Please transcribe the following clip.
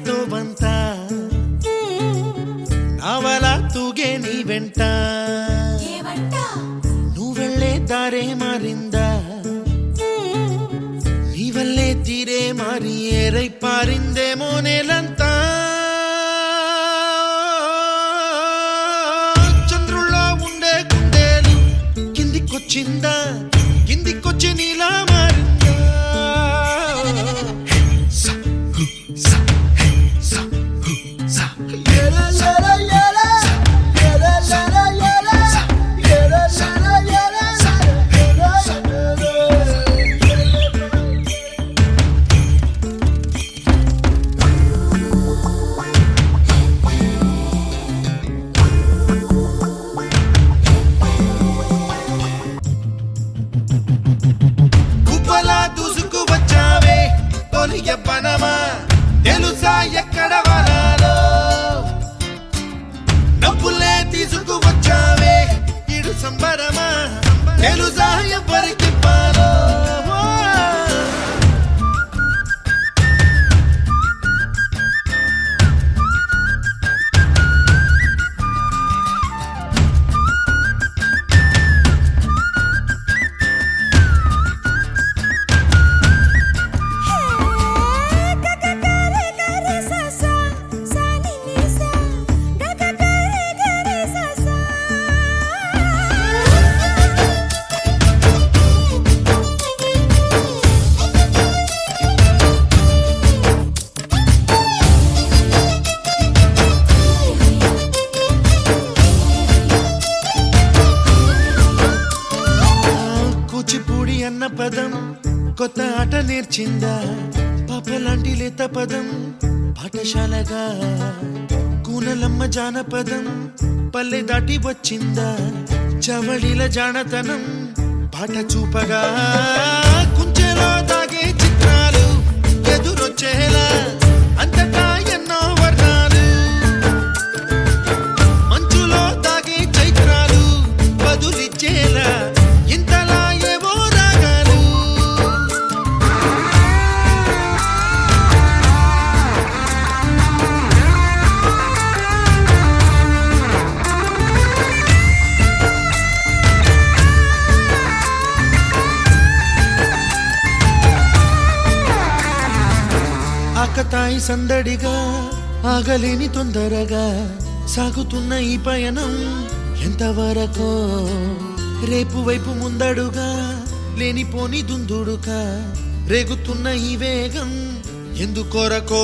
తో ಬಂತ ನಾವಲ ತೂಗೆ ನೀ ವೆಂಟ నువ్వెళ్ళే దారే మారింద నీవల్లే తీరే మారి ఏరై పారిందేమో నేలంతా చంద్రుల్లో ఉండే గుండెలు కిందికొచ్చిందా కిందికొచ్చి నీలా మారిందా తెలుసా ఎక్కడ వరాలో నవ్వులే తీసుకువచ్చావే ఇడు సంబరమా తెలుసా ఎవరికి పాలో కూచిపూడి అన్న పదం కొత్త ఆట నేర్చిందా పాపలాంటి లేత పదం పాఠశాలగా కూనలమ్మ జానపదం పల్లె దాటి వచ్చిందా చవళిల జానతనం పాట చూపగా కుంచెలో దాగే చిత్రాలు ఎదురొచ్చేలా అంతటా ఎన్నో వర్ణాలు మంచులో దాగే చైత్రాలు బదులిచ్చేలా ఆకతాయి సందడిగా ఆగలేని తొందరగా సాగుతున్న ఈ పయనం ఎంతవరకో రేపు వైపు ముందడుగా లేనిపోని దుందుడుగా రేగుతున్న ఈ వేగం ఎందుకొరకో